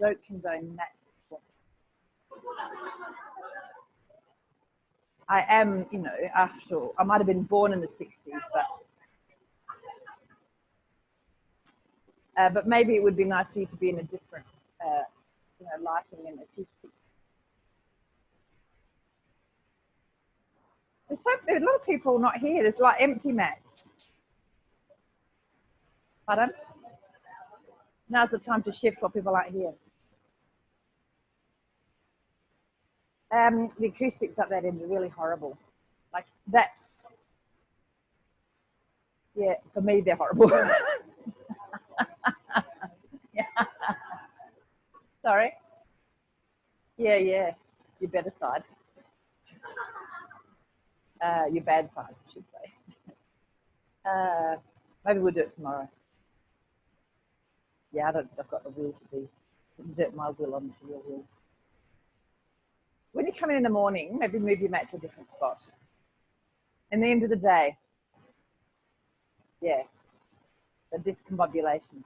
don't condone that. I am, you know, after all, I might have been born in the 60s, but maybe it would be nice for you to be in a different, you know, lighting and acoustic. There's a lot of people not here. There's like empty mats. Pardon? Now's the time to shift what people aren't here. The acoustics up that end are really horrible. Like that's, yeah, for me they're horrible. Yeah. Sorry? Yeah, yeah, your better side. Your bad side, I should say. Maybe we'll do it tomorrow. Yeah, I've got the will to exert my will on your will. When you come in the morning, maybe move your mat to a different spot. And the end of the day, yeah, the discombobulation.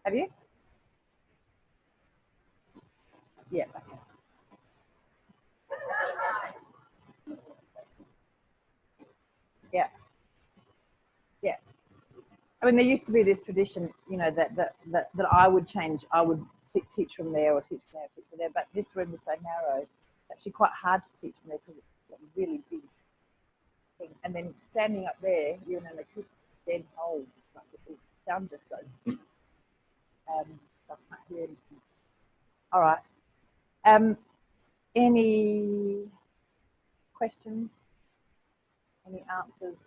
Have you? Yeah, okay. Yeah. Yeah. I mean, there used to be this tradition, you know, that I would change. I would teach from there or teach from there, teach from there. But this room is so narrow, it's actually quite hard to teach from there because it's a really big thing. And then standing up there, you're in an acoustic dead hole. Like the sound just goes. So I can't hear anything. All right. Any questions? Any answers?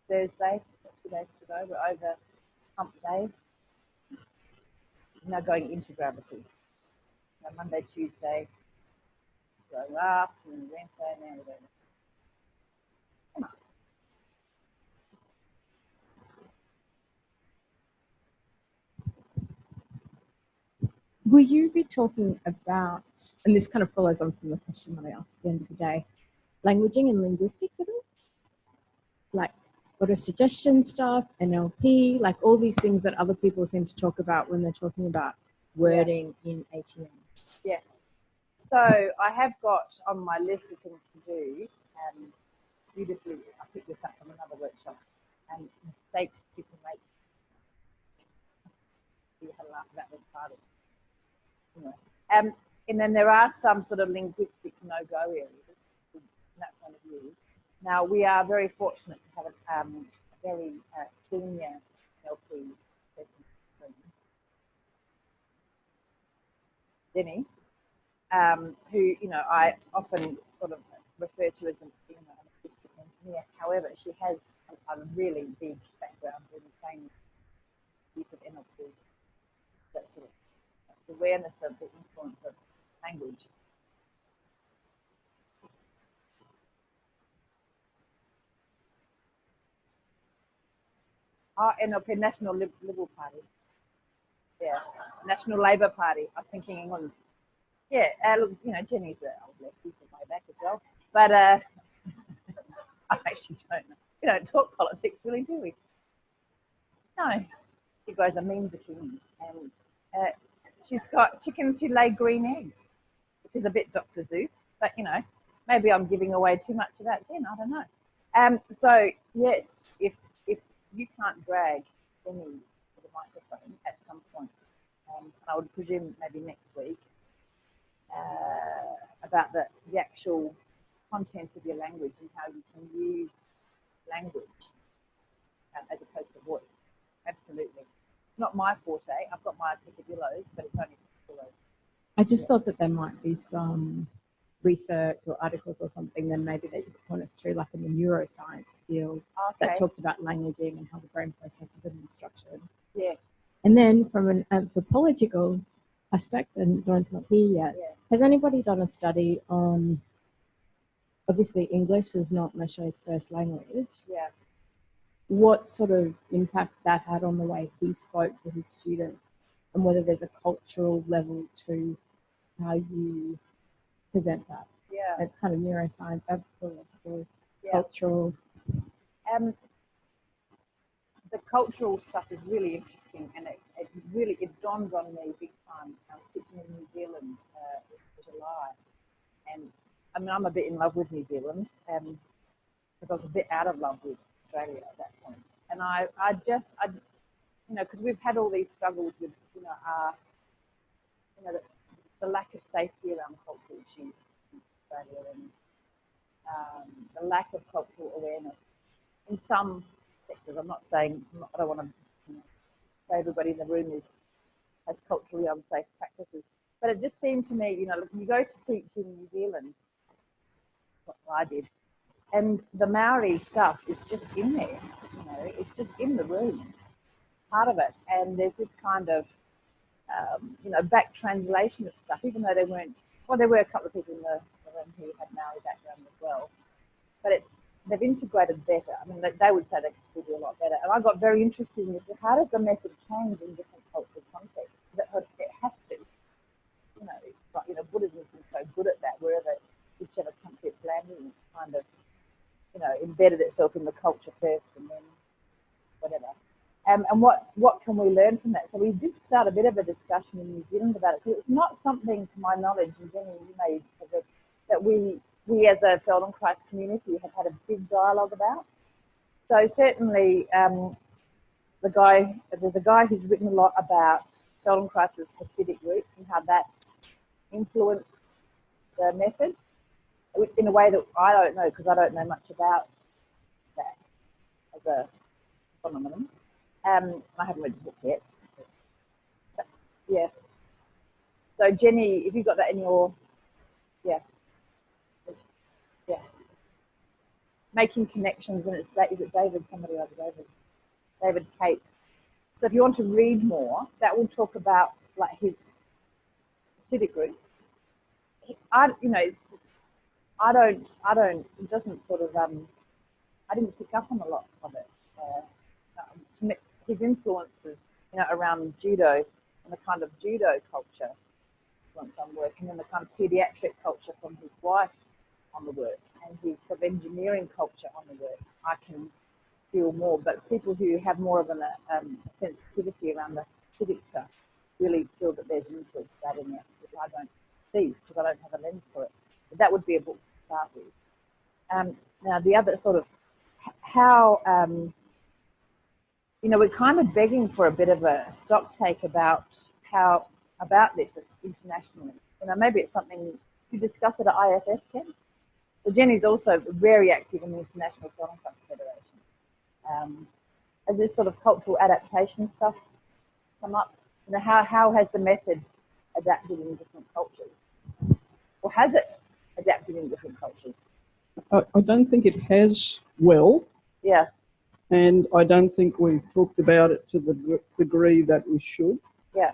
Thursday, 2 days to go. We're over hump day. Now going into gravity. So Monday, Tuesday, going up, and Wednesday, now we're going. Come on. Will you be talking about, and this kind of follows on from the question that I asked at the end of the day, languaging and linguistics at all? Like auto-suggestion stuff, NLP, like all these things that other people seem to talk about when they're talking about wording in ATMs. Yes. So I have got on my list of things to do, beautifully, I picked this up from another workshop, and mistakes you can make. You had a laugh about this party. Anyway. And then there are some sort of linguistic no-go areas from that point of view. Now, we are very fortunate to have a very senior LP person, Jenny, who, you know, I often sort of refer to as an engineer. However, she has a really big background in the same use of NLP, that sort of awareness of the influence of language. NLP, National Liberal Party. Yeah, National Labour Party. I was thinking England. Yeah, you know, Jenny's an old lefty from way back as well. But I actually don't know. We don't talk politics, really, do we? No. You guys are memes are king. And she's got chickens who lay green eggs, which is a bit Dr. Seuss. But, you know, maybe I'm giving away too much of that, Jen. I don't know. So, yes, if you can't drag Jenny to the microphone at some point, I would presume maybe next week, about the actual content of your language and how you can use language as opposed to voice. Absolutely. Not my forte. I've got my peccadillos, but it's only peccadillos. I just thought that there might be some research or articles or something, then maybe that you could point us to, like in the neuroscience field, that talked about languaging and how the brain processes it and structured. Yeah. And then from an anthropological aspect, and Zoran's not here yet, has anybody done a study on, obviously English is not Moshe's first language, what sort of impact that had on the way he spoke to his students, and whether there's a cultural level to how you present that? Yeah. It's kind of neuroscience, anthropological, cultural. The cultural stuff is really interesting, and it really, it dawned on me big time. I was teaching in New Zealand in July, and I mean, I'm a bit in love with New Zealand, because I was a bit out of love with Australia at that point. And I you know, because we've had all these struggles with, you know, the lack of safety around cultural issues in Australia, and the lack of cultural awareness in some sectors. I'm not saying, I don't want to, you know, say everybody in the room has culturally unsafe practices, but it just seemed to me, you know, you go to teach in New Zealand, what I did, and the Maori stuff is just in there, you know, it's just in the room, part of it, and there's this kind of, you know, back translation of stuff, even though they weren't, well, there were a couple of people in the room who had Maori background as well, but they've integrated better. I mean, they would say they could do a lot better. And I got very interested in this. How does the method change in different cultural contexts? It has to. You know, it's like, you know, Buddhism has been so good at that. Wherever, whichever country it's landed in, it's kind of, you know, embedded itself in the culture first and then whatever. And what can we learn from that? So we did start a bit of a discussion in New Zealand about it, because it's not something, to my knowledge, and Jenny, you may have, that we as a Feldenkrais community have had a big dialogue about. So certainly, there's a guy who's written a lot about Feldenkrais's Hasidic roots and how that's influenced the method in a way that I don't know, because I don't know much about that as a phenomenon. I haven't read the book yet. So, yeah. So Jenny, if you got that in your, yeah. Making connections, and is it David, somebody like David Cates. So if you want to read more, that will talk about like his civic group. It doesn't sort of, I didn't pick up on a lot of it. His influences, you know, around judo and the kind of judo culture on some work, and then the kind of pediatric culture from his wife on the work, and his sort of engineering culture on the work, I can feel more. But people who have more of a sensitivity around the civic stuff really feel that there's influence that in it, which I don't see because I don't have a lens for it. But that would be a book to start with. Now, the other sort of how, you know, we're kind of begging for a bit of a stock take about this internationally. You know, maybe it's something you discuss at IFF, Ken. So Jenny's also very active in the International Feldenkrais Federation. Has this sort of cultural adaptation stuff come up? You know, how has the method adapted in different cultures? Or has it adapted in different cultures? I don't think it has well. Yeah. And I don't think we've talked about it to the degree that we should. Yeah.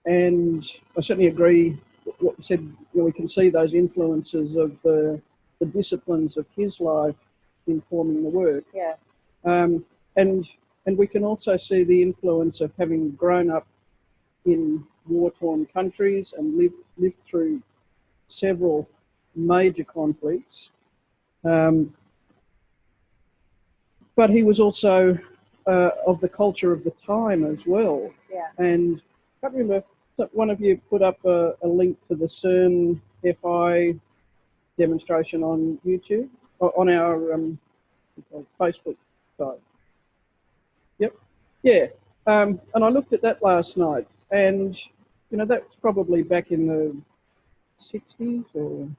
And I certainly agree with what you said. You know, we can see those influences of the disciplines of his life informing the work. Yeah. And we can also see the influence of having grown up in war-torn countries and lived through several major conflicts. But he was also of the culture of the time as well. Yeah. And I can't remember, one of you put up a link to the CERN FI demonstration on YouTube, on our Facebook site. Yep. Yeah. And I looked at that last night, and you know, that's probably back in the 60s or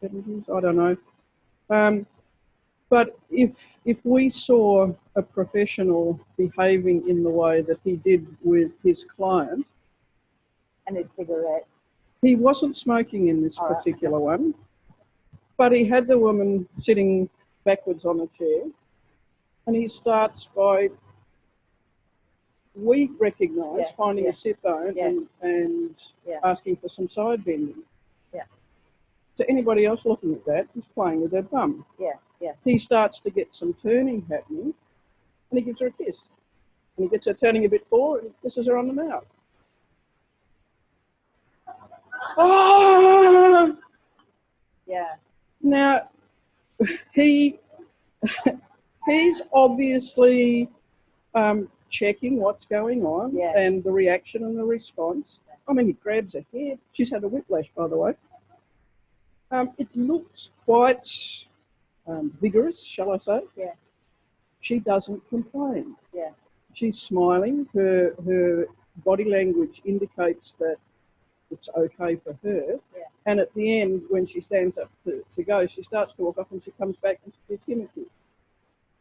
70s, I don't know. But if we saw a professional behaving in the way that he did with his client, And his cigarette. he wasn't smoking in this particular one, but he had the woman sitting backwards on a chair, and he starts by, we recognise, finding a sit bone and asking for some side bending. Yeah. To anybody else looking at that, he's playing with her bum. Yeah. Yeah. He starts to get some turning happening, and he gives her a kiss. And he gets her turning a bit forward and kisses her on the mouth. Oh! Yeah. Now, he's obviously checking what's going on and the reaction and the response. I mean, he grabs her hair. She's had a whiplash, by the way. It looks quite vigorous, shall I say. Yeah. She doesn't complain. Yeah. She's smiling. Her body language indicates that it's okay for her. Yeah. And at the end, when she stands up to go, she starts to walk up and she comes back and she's timid.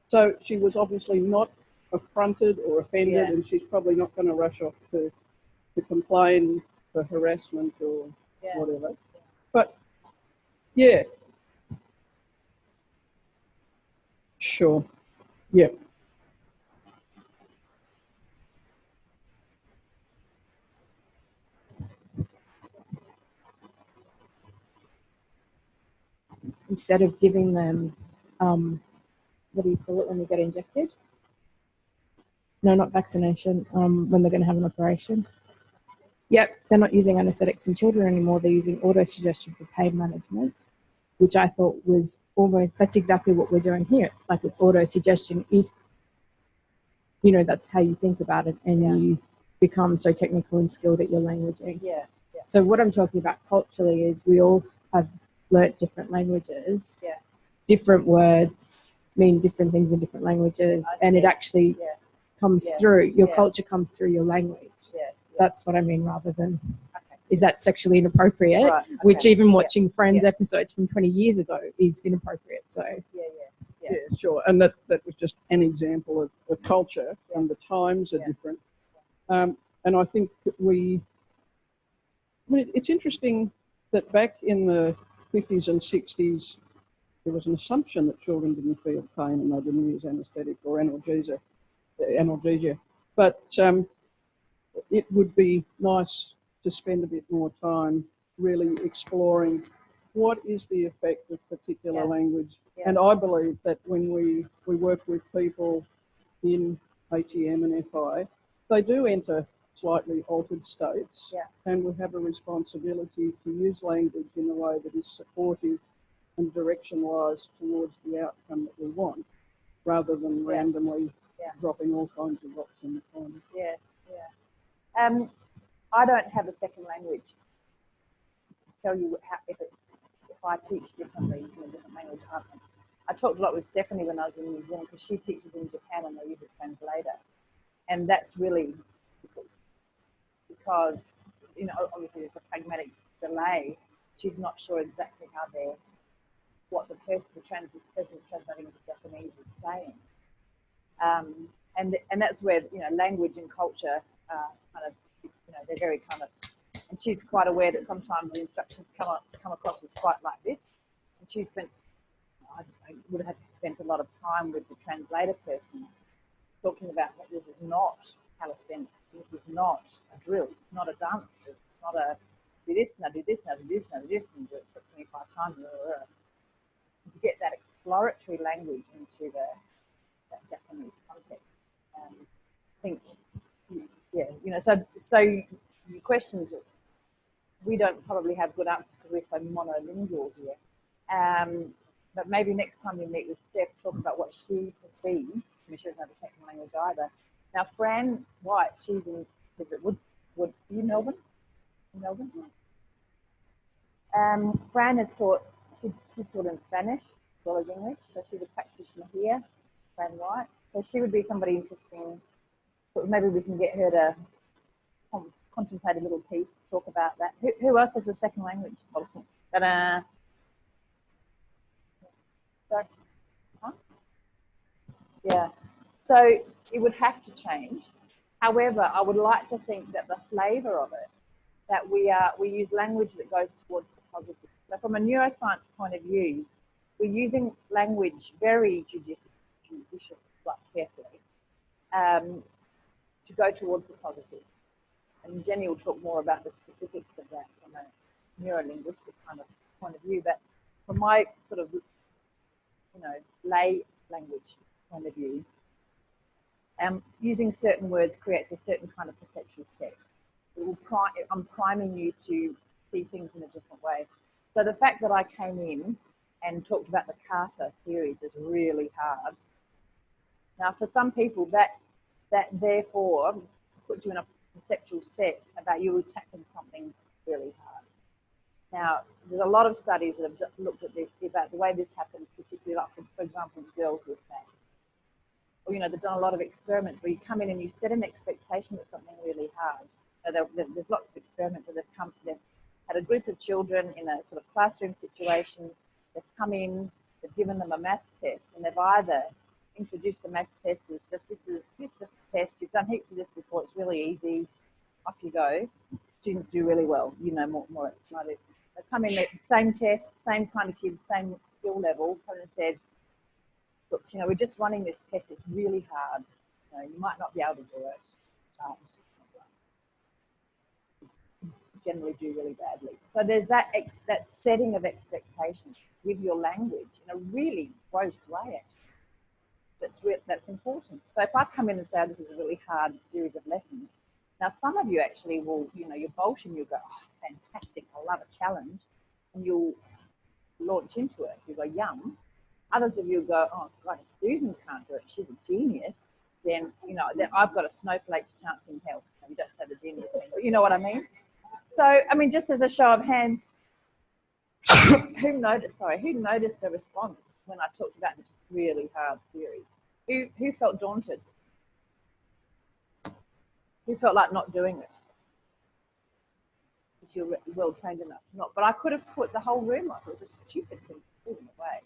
So she was obviously not affronted or offended, and she's probably not going to rush off to complain for harassment or whatever. But yeah, sure, yeah. Instead of giving them, what do you call it when they get injected? No, not vaccination, when they're going to have an operation. Yep, they're not using anesthetics in children anymore. They're using autosuggestion for pain management, which I thought was almost, that's exactly what we're doing here. It's like it's autosuggestion if, you know, that's how you think about it and you become so technical and skilled at your languaging. Yeah. So what I'm talking about culturally is we all have learnt different languages. Yeah. Different words mean different things in different languages, and it actually comes through. Your culture comes through your language. That's what I mean, rather than is that sexually inappropriate, right, which even watching Friends episodes from 20 years ago is inappropriate. So Yeah, sure. And that was just an example of culture, and the times are different. And I think that it's interesting that back in the 50s and 60s, there was an assumption that children didn't feel pain and they didn't use anaesthetic or analgesia. But it would be nice to spend a bit more time really exploring what is the effect of particular language. And I believe that when we work with people in ATM and FI, they do enter slightly altered states, and we have a responsibility to use language in a way that is supportive and direction-wise towards the outcome that we want, rather than randomly dropping all kinds of rocks in the pond. I don't have a second language. Tell you how, if I teach differently in a different language. I talked a lot with Stephanie when I was in New Zealand, because she teaches in Japan and they use a translator, and that's really difficult because, you know, obviously there's a pragmatic delay. She's not sure exactly what the person translating into Japanese is saying, and that's where, you know, language and culture kind of, you know, they're very kind of, and she's quite aware that sometimes the instructions come across as quite like this, and she spent, I would have spent a lot of time with the translator person talking about that this is not calisthenics, this is not a drill, it's not a dance drill, it's not a do this, now do this, now do this, now do this, and do it 25 times. To get that exploratory language into that Japanese context. I think, you know, so your questions, we don't probably have good answers because we're so monolingual here. But maybe next time you meet with Steph, talk about what she perceives. I mean, she doesn't have a second language either. Now, Fran White, she's in, is it Wood, you Melbourne? In Melbourne? Fran has taught, she's taught in Spanish as well as English, so she's a practitioner here, Fran White. So she would be somebody interesting. But maybe we can get her to contemplate a little piece to talk about that. Who else has a second language? Ta-da! Huh? Yeah. So it would have to change. However, I would like to think that the flavour of it, that we use language that goes towards the positive. So from a neuroscience point of view, we're using language very judiciously, like carefully, to go towards the positive. And Jenny will talk more about the specifics of that from a neurolinguistic kind of point of view. But from my sort of, you know, lay language point of view, using certain words creates a certain kind of perceptual set. I'm priming you to see things in a different way. So the fact that I came in and talked about the Carter theories is really hard. Now, for some people, that that therefore puts you in a conceptual set about you tackling something really hard. Now, there's a lot of studies that have looked at this, about the way this happens, particularly like, for example, girls with maths. Or, you know, they've done a lot of experiments where you come in and you set an expectation of something really hard. So there's lots of experiments that they've had a group of children in a sort of classroom situation. They've come in, they've given them a math test, and they've either introduced the math test as just, this is just a test, you've done heaps of this before, it's really easy, off you go. Students do really well, you know, more excited. They come in, same test, same kind of kids, same skill level, come in and said, look, you know, we're just running this test, it's really hard. You know, you might not be able to do it. Generally do really badly. So there's that setting of expectations with your language in a really gross way, actually. That's important. So if I come in and say, oh, this is a really hard series of lessons, now some of you actually will, you know, you're bolshing, you'll go, oh, fantastic, I love a challenge, and you'll launch into it. You go, yum. Others of you go, oh, God, if Susan can't do it, she's a genius, then, you know, then I've got a snowflake's chance in hell. You don't say the genius thing, but you know what I mean? So, I mean, just as a show of hands, who noticed a response when I talked about this really hard theory? Who felt daunted? Who felt like not doing it? Because you're well trained enough to not. But I could have put the whole room off. It was a stupid thing to do in a way.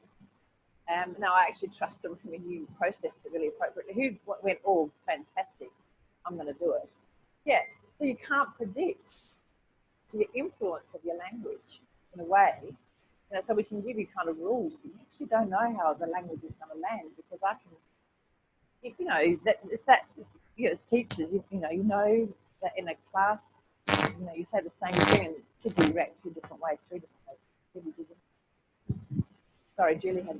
Now I actually trust them when you processed it really appropriately. Who went, oh, fantastic, I'm going to do it. Yeah, so you can't predict the influence of your language in a way, you know, so we can give you kind of rules, but you actually don't know how the language is going to land, because I can, you know, that it's that, you know, as teachers, you know that in a class, you know, you say the same thing and kids will react 2 different ways, 3 different ways. Sorry, Julie had.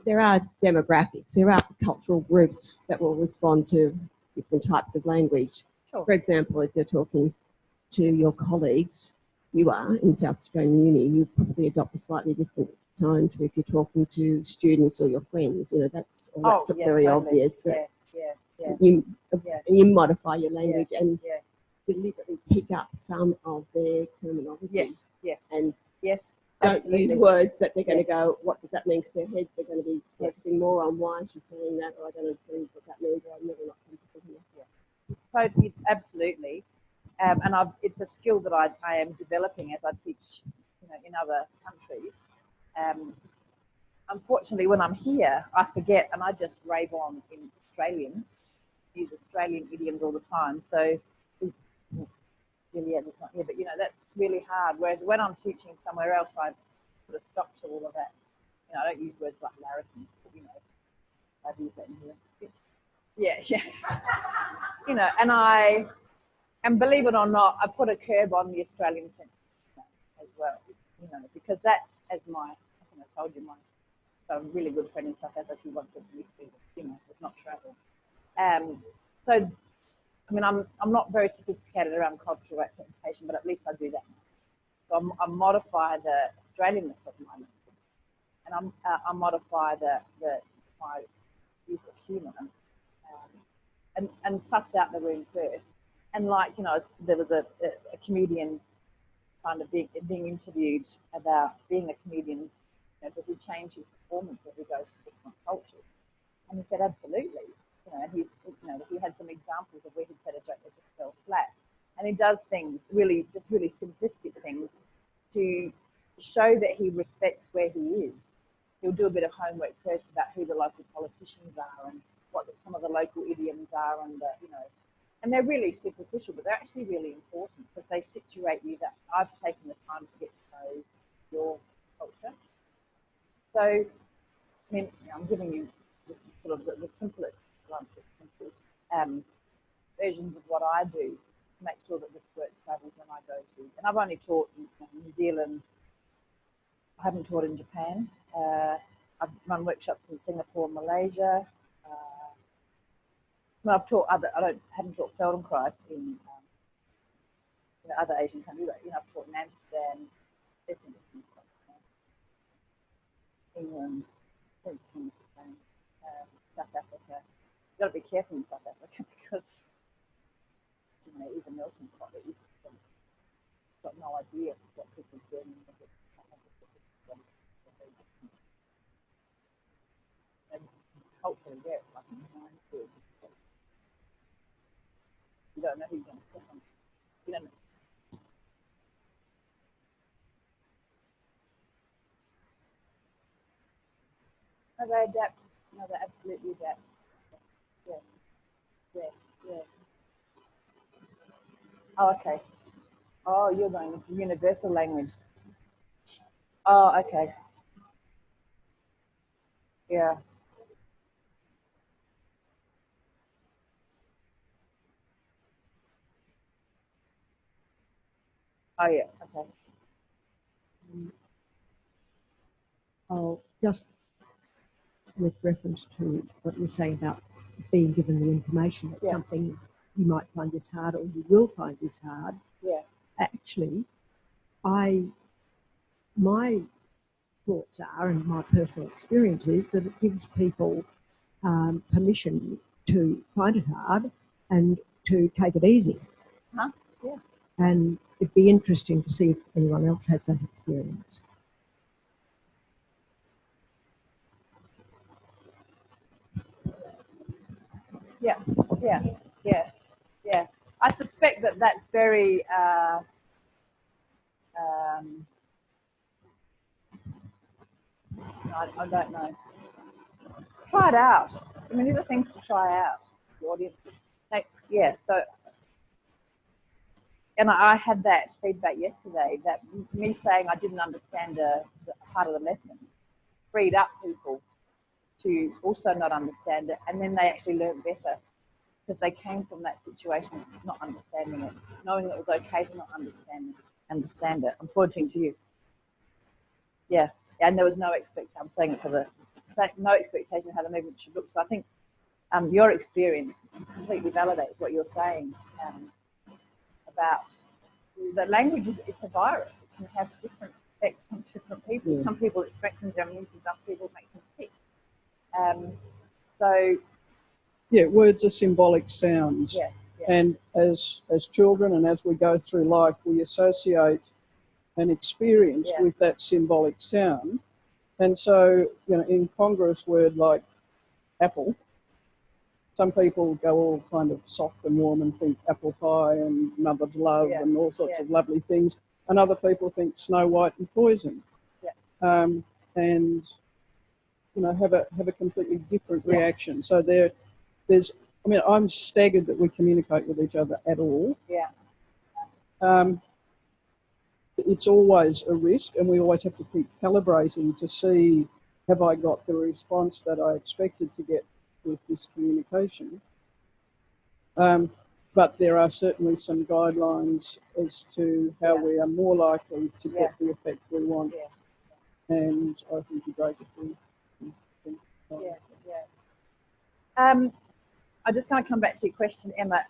There are demographics, there are cultural groups that will respond to different types of language. Sure. For example, if you're talking to your colleagues, you are in South Australian Uni, you probably adopt a slightly different tone to if you're talking to students or your friends. You know, that's very totally obvious. You modify your language and deliberately pick up some of their terminology. Yes. And yes. Don't Absolutely. use words that they're going to go, what does that mean? Because their heads are going to be focusing more on why she's saying that, or I don't know what that means, or I'm never not comfortable here. Totally, absolutely. And it's a skill that I am developing as I teach, you know, in other countries. Unfortunately, when I'm here, I forget and I just rave on in Australian, use Australian idioms all the time. So, it's not here, but you know, that's really hard. Whereas when I'm teaching somewhere else, I put a stop to all of that. You know, I don't use words like larrikin, but you know, I've used that in here. Yeah. You know, and believe it or not, I put a curb on the Australian sentence as well. You know, because that, as I think I told you, so I'm a really good friend in South Africa who wants to be, you know, does not travel. So. I mean, I'm not very sophisticated around cultural representation, but at least I do that. So I modify the Australianness of my language, and I modify my use of humour, and fuss out the room first. And like, you know, there was a comedian kind of being interviewed about being a comedian. You know, does he change his performance as he goes to different cultures? And he said, absolutely. You know, and he had some examples of where he said a joke that just fell flat. And he does things really simplistic things to show that he respects where he is. He'll do a bit of homework first about who the local politicians are and what some of the local idioms are, and and they're really superficial, but they're actually really important because they situate you that I've taken the time to get to know your culture. So, I mean, I'm giving you sort of the simplest versions of what I do to make sure that this work travels when I go to. And I've only taught in New Zealand. I haven't taught in Japan. I've run workshops in Singapore and Malaysia. I've taught haven't taught Feldenkrais in other Asian countries. But, you know, I've taught in Amsterdam, England, got to be careful in South Africa because even Milton College got no idea what people are doing. And culturally, yeah, it's like a minefield. You don't know who's going to step on. You don't know. No, they adapt. No, they absolutely adapt. Yeah, yeah, yeah. Oh, okay. Oh, you're going into universal language. Oh, okay. Yeah. Oh, yeah. Okay. Oh, just with reference to what you're saying about being given the information that something you might find this hard or you will find this hard. Yeah. Actually, my thoughts are, and my personal experience is, that it gives people permission to find it hard and to take it easy. Huh? Yeah. And it'd be interesting to see if anyone else has that experience. Yeah, yeah, yeah, yeah. I suspect that that's very, I don't know. Try it out. I mean, these are things to try out. The audience. Like, yeah, so, and I had that feedback yesterday, that me saying I didn't understand the part of the lesson freed up people to also not understand it, and then they actually learned better because they came from that situation not understanding it, knowing it was okay to not understand it. I'm pointing to you. Yeah, and there was no expectation. I'm saying it for the no expectation of how the movement should look. So I think your experience completely validates what you're saying about the language. It's a virus. It can have different effects on different people. Yeah. Some people it strengthens their immunity. Some people it makes them sick. So yeah, words are symbolic sounds. Yeah. And as children and as we go through life, we associate an experience with that symbolic sound. And so, you know, incongruous word like apple, some people go all kind of soft and warm and think apple pie and mother's love and all sorts of lovely things. And other people think Snow White and poison. Yeah. And, you know, have a completely different reaction. So there's, I mean, I'm staggered that we communicate with each other at all. Yeah. It's always a risk, and we always have to keep calibrating to see, have I got the response that I expected to get with this communication? But there are certainly some guidelines as to how we are more likely to get the effect we want. Yeah. And I think you're great to I'm just going to come back to your question, Emma.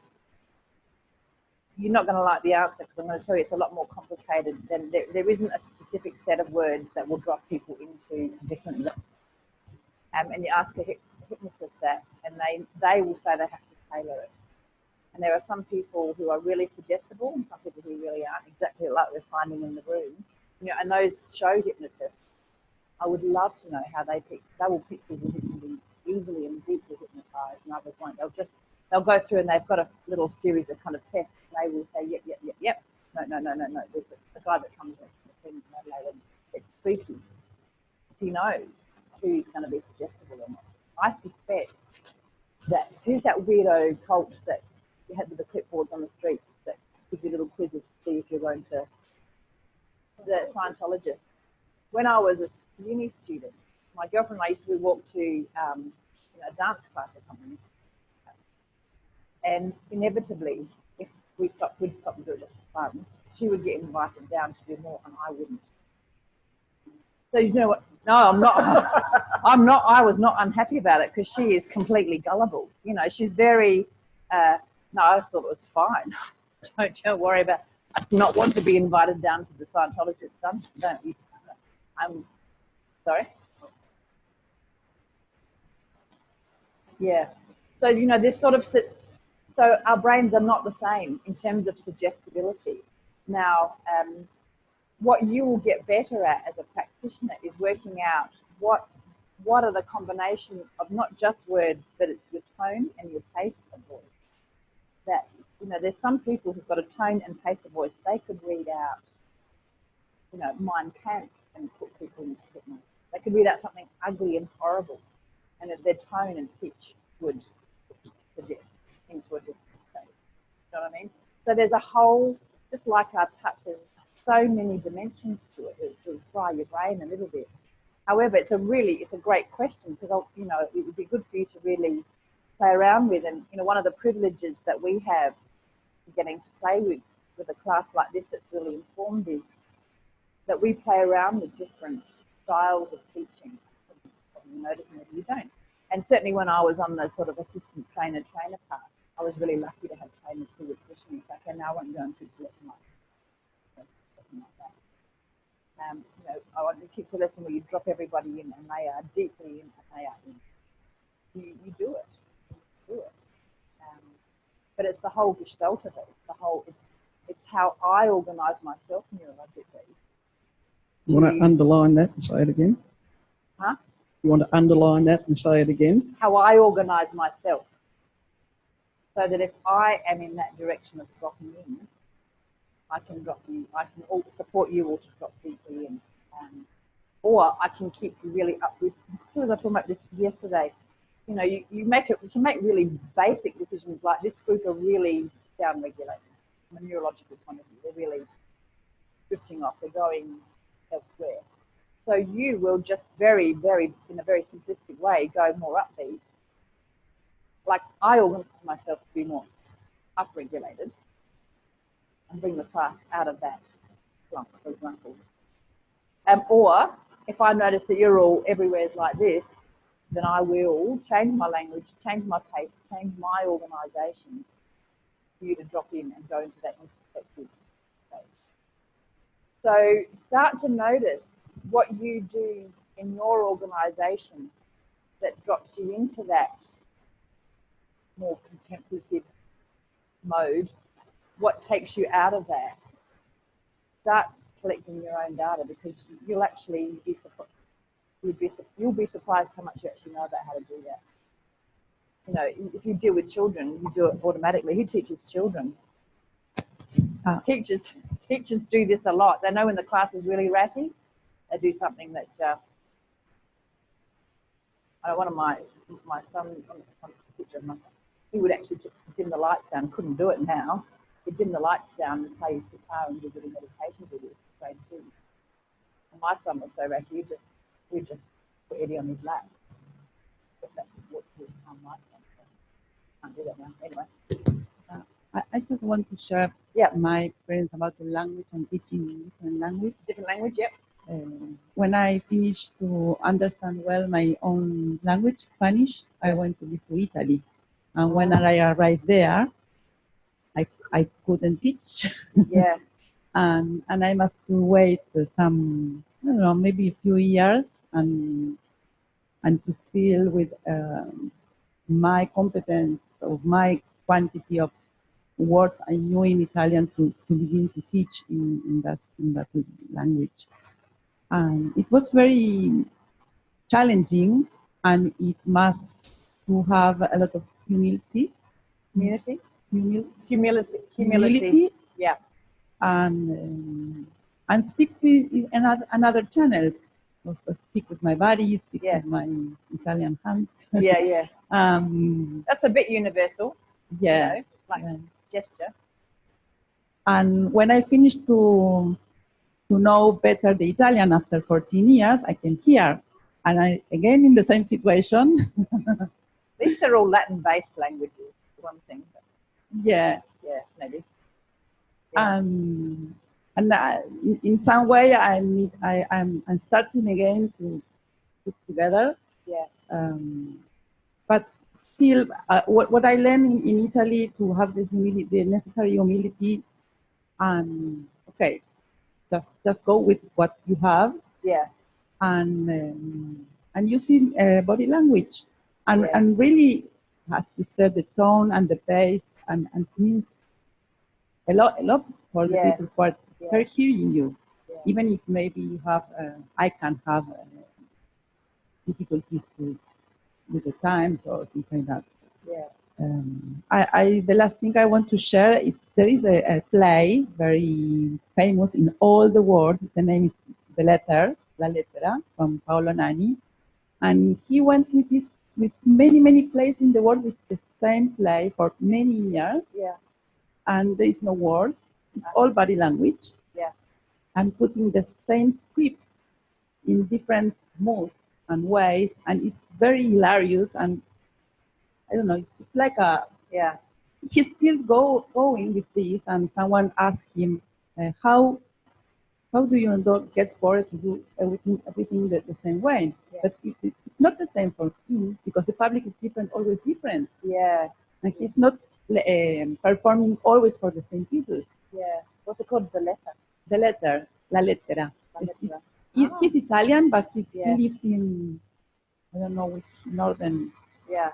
You're not going to like the answer because I'm going to tell you it's a lot more complicated than there isn't a specific set of words that will drop people into different. And you ask a hypnotist that, and they will say they have to tailor it. And there are some people who are really suggestible, and some people who really aren't, exactly like we're finding in the room. You know, and those show hypnotists, I would love to know how they pick. They will pick people who can be easily and deeply hypnotized, and others won't. They'll go through and they've got a little series of kind of tests. And they will say, yep. No. There's a guy that comes in the thing later. It's spooky. He knows who's going to be suggestible or not. I suspect that who's that weirdo cult that you had with the clipboards on the streets that give you little quizzes to see if you're going to. The Scientologist. When I was a uni student, my girlfriend and I used to walk to a dance class or something, and inevitably, if we'd stop and do it just for fun, she would get invited down to do more, and I wouldn't. So you know what? No, I'm not. I'm not. I was not unhappy about it because she is completely gullible. You know, she's very. No, I thought it was fine. Don't worry about. I do not want to be invited down to the Scientologist. Don't you? I'm sorry. Yeah. So, you know, this sort of, so our brains are not the same in terms of suggestibility. Now, what you will get better at as a practitioner is working out what are the combination of not just words, but it's your tone and your pace of voice. That, you know, there's some people who've got a tone and pace of voice. They could read out, you know, Mein Kampf and put people into hypnosis. They could read out something ugly and horrible, and their tone and pitch would suggest into a different state. You know what I mean? So there's a whole, just like our touch, there's so many dimensions to it. It will fry your brain a little bit. However, it's a great question, because, you know, it would be good for you to really play around with. And, you know, one of the privileges that we have getting to play with a class like this that's really informed is that we play around with different styles of teaching. You notice, maybe you don't. And certainly when I was on the sort of assistant trainer path, I was really lucky to have trainers who would push me. It's like, okay, now I want to go and teach a lesson like that. You know, I want to teach a lesson where you drop everybody in and they are deeply in and they are in. You do it. You do it. But it's the whole gestalt of it. It's how I organise myself neurologically. You want to underline that and say it again? Huh? You want to underline that and say it again? How I organise myself. So that if I am in that direction of dropping in, I can drop you. I can support you all to drop deeply in, or I can keep you really up with. I was talking about this yesterday. You know, you can make really basic decisions like this group are really down-regulated from a neurological point of view. They're really drifting off. They're going elsewhere. So you will just very, very, in a very simplistic way, go more upbeat. Like I organise myself to be more upregulated and bring the class out of that slump, for example. Or if I notice that you're all everywhere's like this, then I will change my language, change my pace, change my organisation for you to drop in and go into that introspective stage. So start to notice what you do in your organisation that drops you into that more contemplative mode. What takes you out of that? Start collecting your own data, because you'll actually be surprised. You'll be surprised how much you actually know about how to do that. You know, if you deal with children, you do it automatically. Who teaches children? Teachers do this a lot. They know when the class is really ratty. They do something that just. One of my son, he would actually dim the lights down. Couldn't do it now. He'd dim the lights down and play his guitar and do little meditation videos. Grade 2. And my son was so ratty, we'd just put Eddie on his lap. But that's what his light on. So can't do that now. Anyway. I just want to share my experience about the language and teaching different language. Different language, yep. When I finished to understand well my own language, Spanish, I went to live to Italy. And when I arrived there, I couldn't teach. Yeah. and I must wait some, I don't know, maybe a few years and to feel with my competence of my quantity of words I knew in Italian to begin to teach in that language. And it was very challenging, and it must to have a lot of humility. Humility. Yeah. And speak with another channels. Also speak with my body, speak with my Italian hands. Yeah. That's a bit universal. Yeah. You know, like gesture. And when I finished to know better the Italian after 14 years, I came here. And I, again, in the same situation. At least they're all Latin-based languages, one thing. But yeah, maybe. Yeah. And in some way, I'm starting again to put together. Yeah. But still, what I learned in Italy, to have the humility, the necessary humility, and okay, just go with what you have. Yeah. And using body language, and really as you said, the tone and the pace, and means a lot for the people who are hearing you. Yeah. Even if maybe you have, I can have difficulties with the times or things like that. Yeah. The last thing I want to share is there is a play very famous in all the world. The name is The Letter, La Lettera, from Paolo Nani, and he went with many plays in the world with the same play for many years. Yeah. And there is no word, it's all body language. Yeah. And putting the same script in different moods and ways, and it's very hilarious. And I don't know, it's like a he's still going with this. And someone asked him, how do you not get bored to do everything the same way? Yeah. But it's not the same for him because the public is different, always different. Yeah. And he's not performing always for the same people. Yeah. What's it called? The Letter. The Letter, La Lettera. La Lettera. He's Italian, but he lives in, I don't know which northern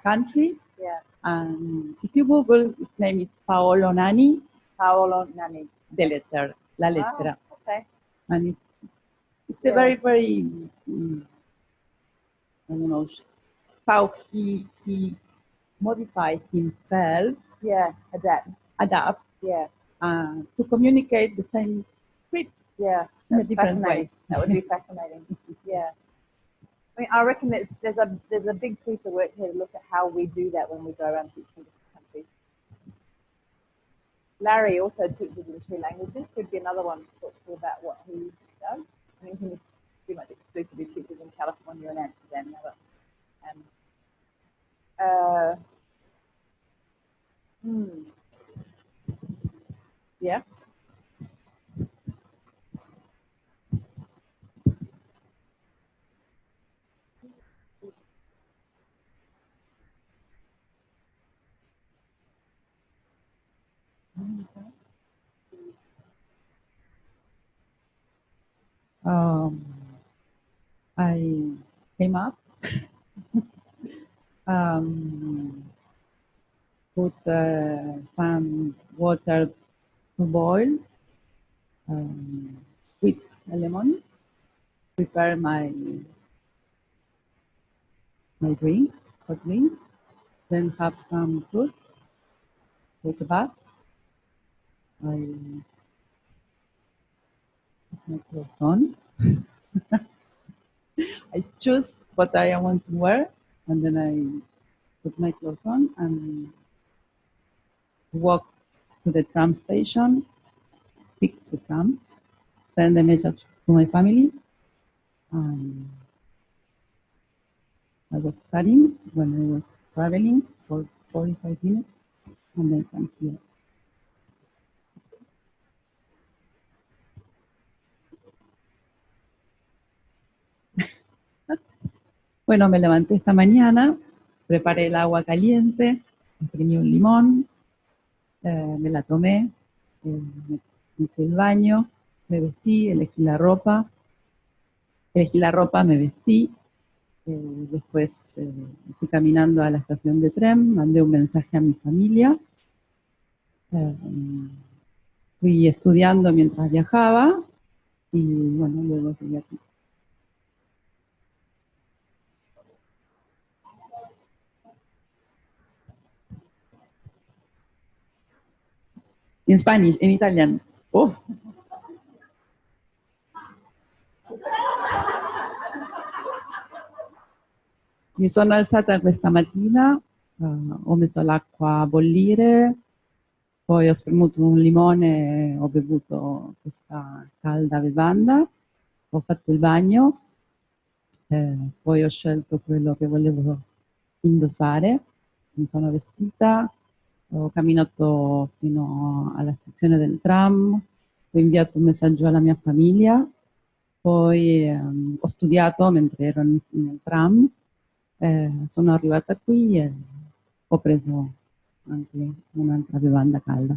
country. Yeah. And if you Google, his name is Paolo Nani. Paolo Nani. The Letter, La Lettera. Oh, okay. And it's a very, very, I don't know, how he modifies himself. Yeah, adapt. Yeah. To communicate the same script. Yeah, in a different way. That would be fascinating. Yeah. I mean, I reckon there's a big piece of work here to look at how we do that when we go around teaching different countries. Larry also teaches in 2 languages. Could be another one to talk to about what he does. I mean, he pretty much exclusively teaches in California and Amsterdam now. Yeah. I came up, put some water to boil, with a lemon, prepare my drink, hot drink, then have some fruits, take a bath. I put my clothes on. I choose what I want to wear, and then I put my clothes on and walk to the tram station, pick the tram, send a message to my family. I was studying when I was traveling for 45 minutes, and then come here. Bueno, me levanté esta mañana, preparé el agua caliente, imprimí un limón, me la tomé, me hice el baño, me vestí, elegí la ropa, me vestí, después fui caminando a la estación de tren, mandé un mensaje a mi familia, fui estudiando mientras viajaba y bueno, luego llegué aquí. In Spanish, in Italian. Oh. Mi sono alzata questa mattina, ho messo l'acqua a bollire, poi ho spremuto un limone, ho bevuto questa calda bevanda, ho fatto il bagno, poi ho scelto quello che volevo indossare, mi sono vestita, ho camminato fino alla stazione del tram, ho inviato un messaggio alla mia famiglia, poi ho studiato mentre ero nel tram, sono arrivata qui e ho preso anche un'altra bevanda calda.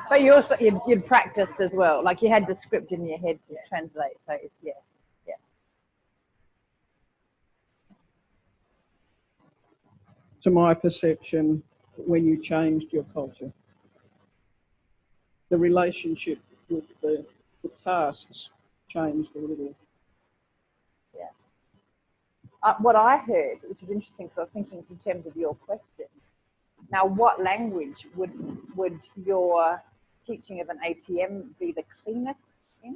But you also you'd practiced as well, like you had the script in your head to translate. So yeah. To my perception, when you changed your culture, the relationship with the tasks changed a little. Yeah. What I heard, which is interesting, because I was thinking in terms of your question. Now, what language would your teaching of an ATM be the cleanest in?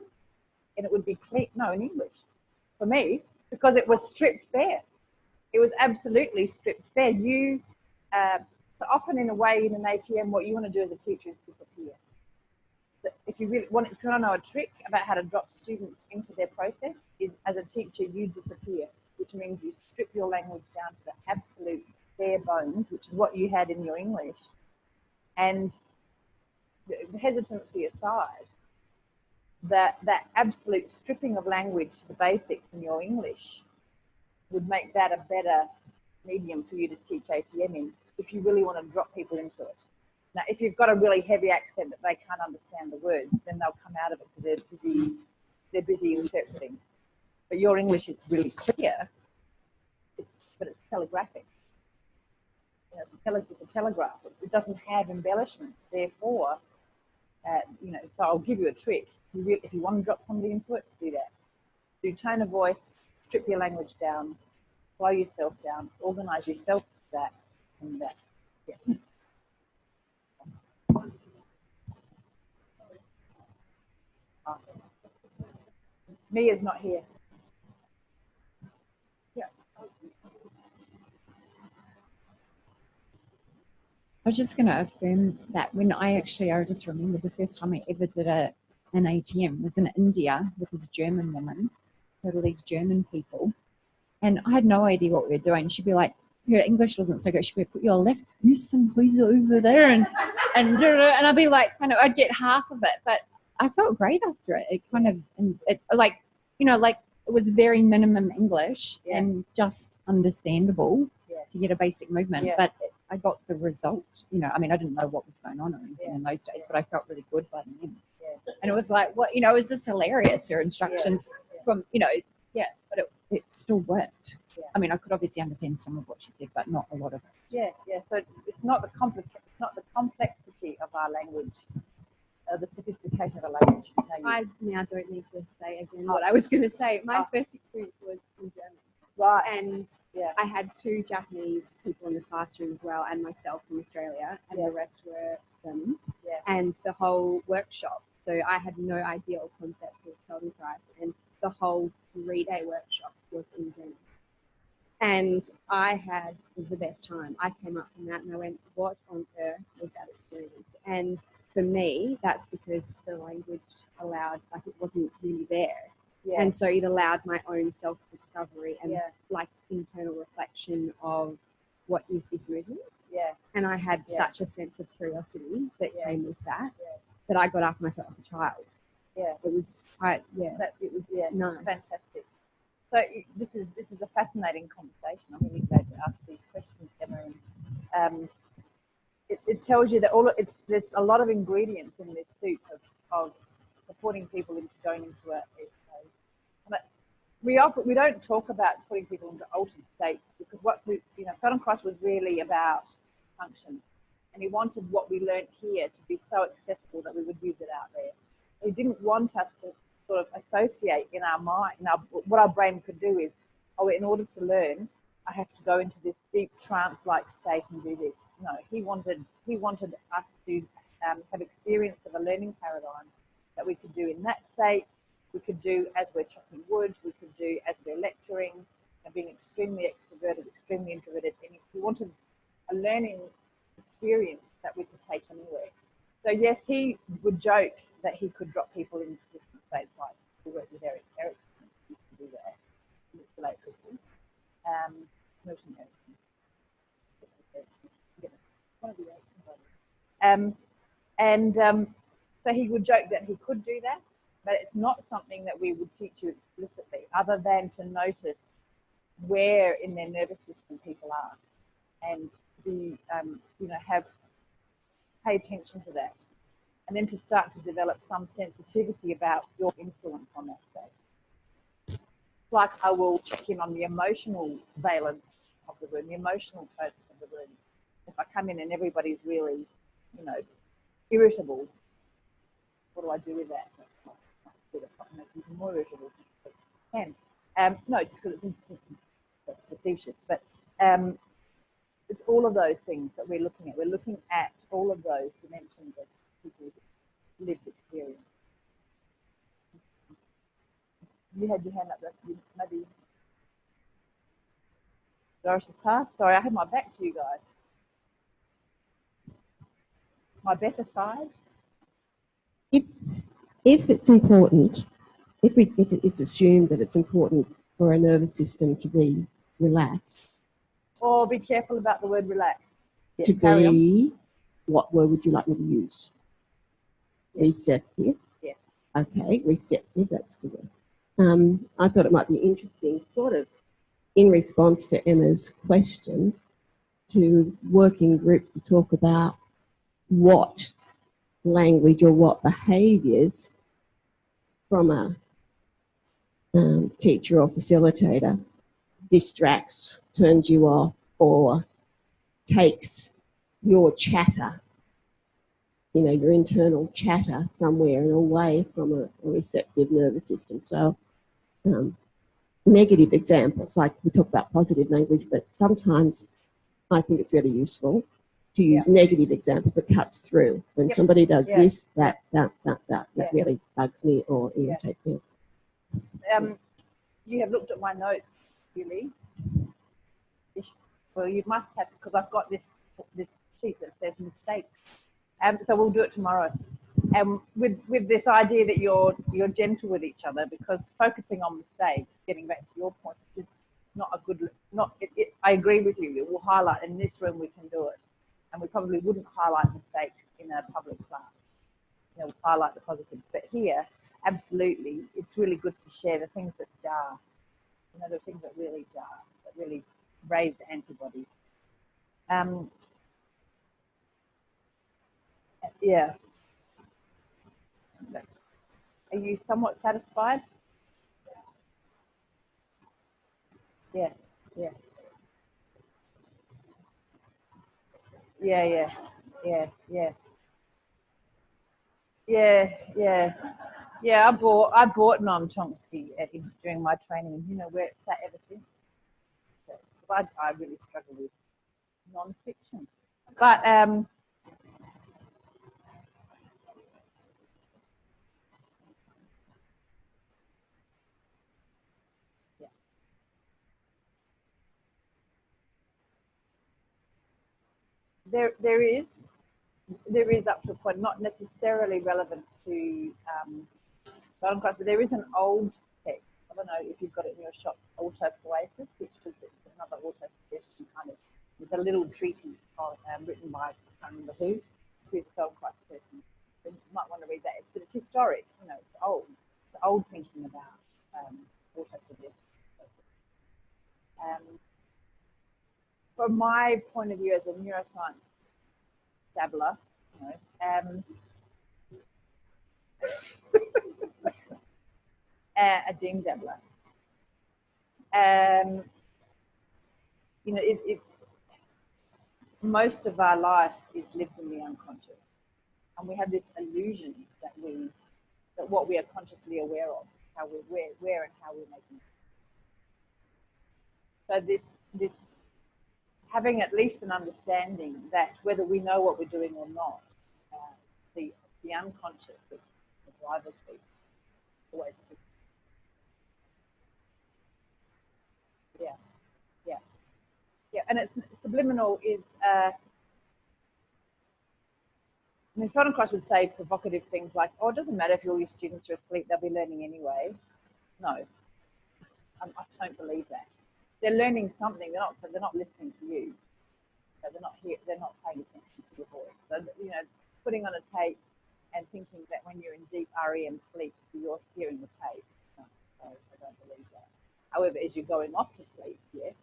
And it would be clean. No, in English, for me, because it was stripped bare. It was absolutely stripped bare. You, so often in a way in an ATM, what you want to do as a teacher is disappear. If you really want to know a trick about how to drop students into their process, is as a teacher you disappear, which means you strip your language down to the absolute bare bones, which is what you had in your English. And the hesitancy aside, that absolute stripping of language to the basics in your English would make that a better medium for you to teach ATM in, if you really want to drop people into it. Now, if you've got a really heavy accent that they can't understand the words, then they'll come out of it because they're busy interpreting. But your English is really clear, but it's telegraphic. You know, it's a telegraph. It doesn't have embellishments. Therefore, so I'll give you a trick. If you want to drop somebody into it, do that. Do tone of voice, strip your language down, slow yourself down, organize yourself for that, and that. Yeah. Mia's not here. Yeah. I was just going to affirm that when I just remember the first time I ever did an ATM was in India with this German woman, with all these German people. And I had no idea what we were doing. She'd be like, her English wasn't so good. She'd be like, put your left goose and please over there. And I'd be like, I'd get half of it. But I felt great after it. It kind of, it was very minimum English and just understandable to get a basic movement. Yeah. But I got the result. I didn't know what was going on or anything in those days, but I felt really good by the end. Yeah. And it was like, it was just hilarious. Her instructions from, but it still worked. Yeah. I could obviously understand some of what she said, but not a lot of it. Yeah. So it's not the complexity of our language, the sophistication of our language. I now don't need to say again what I was going to say. My first experience was in German. Right. And I had 2 Japanese people in the classroom as well, and myself from Australia, and the rest were Germans. Yeah. And the whole workshop, so I had no idea or concept of Feldenkrais, and the whole 3-day workshop was in German. And I had the best time. I came up from that and I went, what on earth was that experience? And for me, that's because the language allowed, it wasn't really there. Yeah. And so it allowed my own self-discovery and internal reflection of what is this movement. Yeah. And I had such a sense of curiosity that came with that, that I got up and I felt like a child. Yeah. It was nice. Fantastic. So this is a fascinating conversation. I'm really glad to ask these questions, Emma. And it tells you that there's a lot of ingredients in this soup of supporting people into going into a we don't talk about putting people into altered states, because Feldenkrais was really about function, and he wanted what we learnt here to be so accessible that we would use it out there. He didn't want us to sort of associate in our mind. What our brain could do is, in order to learn, I have to go into this deep trance-like state and do this. No, he wanted us to have experience of a learning paradigm that we could do in that state. We could do as we're chopping wood. We could do as we're lecturing, being extremely extroverted, extremely introverted. And he wanted a learning experience that we could take anywhere. So yes, he would joke that he could drop people into different states, like we worked with Eric. Eric used to do that. Manipulate people. Milton Erickson. One of the so he would joke that he could do that, but it's not something that we would teach you explicitly, other than to notice where in their nervous system people are, and pay attention to that. and then to start to develop some sensitivity about your influence on that state. Like I will check in on the emotional valence of the room, the emotional focus of the room. If I come in and everybody's really, you know, irritable, what do I do with that? Make it even more irritable. No, just because it's facetious, but it's all of those things that we're looking at. We're looking at all of those dimensions of people's lived experience. You had your hand up, maybe. Doris's class. Sorry, I had my back to you guys. My better side. If it's important, if it's assumed that it's important for our nervous system to be relaxed. Or be careful about the word relax. Yeah, to be, what word would you like me to use? Yes. Receptive. Yes. Okay, receptive, that's good. I thought it might be interesting, sort of in response to Emma's question, to work in groups to talk about what language or what behaviours from a teacher or facilitator distracts, turns you off, or takes your chatter, you know, your internal chatter somewhere and away from a receptive nervous system. So negative examples, like we talk about positive language, but sometimes I think it's really useful to use negative examples that cuts through. When somebody does this, that really bugs me or irritates me. You have looked at my notes, Julie. Well, you must have, because I've got this sheet that says mistakes. So we'll do it tomorrow. With this idea that you're gentle with each other, because focusing on mistakes, getting back to your point, is not a good. I agree with you. It will highlight in this room we can do it, and we probably wouldn't highlight mistakes in a public class. You know, we'll highlight the positives, but here, absolutely, it's really good to share the things that jar. You know, the things that really jar, that really raise antibodies. Yeah. Are you somewhat satisfied? Yeah. Yeah. Yeah. Yeah. Yeah. Yeah. Yeah. Yeah. Yeah. I bought Noam Chomsky during my training. You know where it's at ever since. I really struggle with non-fiction, but there is up to a point, not necessarily relevant to Golden Cross, but there is an old text. I don't know if you've got it in your shop, Autopoiesis, which is another auto suggestion kind of, with a little treatise written by, I can't remember who's the Golden Cross person. You might want to read that, but it's historic, you know, it's old. It's old thinking about auto suggestion. From my point of view as a neuroscience dabbler, you know, a dim dabbler. You know, it's most of our life is lived in the unconscious, and we have this illusion that what we are consciously aware of, how we're where and how we're making. So this having at least an understanding that whether we know what we're doing or not, the unconscious, the driver's seat, always. Yeah, and it's subliminal is. I mean, Feldenkrais would say provocative things like, "Oh, it doesn't matter if all your students are asleep; they'll be learning anyway." No, I don't believe that. They're learning something. They're not listening to you. So they're not here. They're not paying attention to your voice. So you know, putting on a tape and thinking that when you're in deep REM sleep, you're hearing the tape. No, I don't believe that. However, as you're going off to sleep, yes,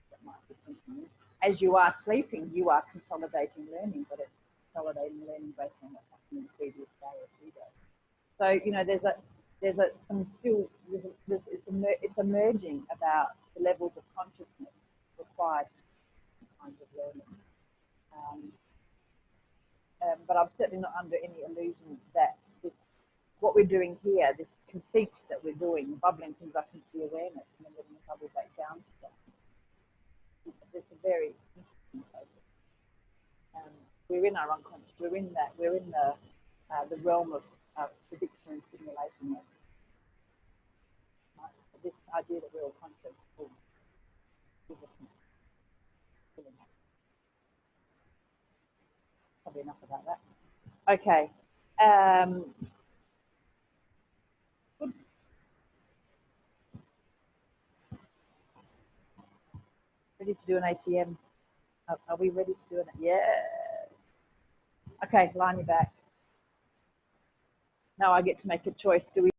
that might be continuing. As you are sleeping, you are consolidating learning, but it's consolidating learning based on what's happened in the previous So, you know, there's some still, it's emerging about the levels of consciousness required for kinds of learning. But I'm certainly not under any illusion that what we're doing here, this conceit that we're doing, bubbling things up into the awareness and then letting it bubble back down to them. It's a very interesting process. We're in our unconscious. We're in the realm of prediction and stimulation. Right? This idea that we're all conscious. Probably enough about that. Okay. Good. Ready to do an ATM? Are we ready to do it? Yeah. Okay, line you back. Now I get to make a choice. Do we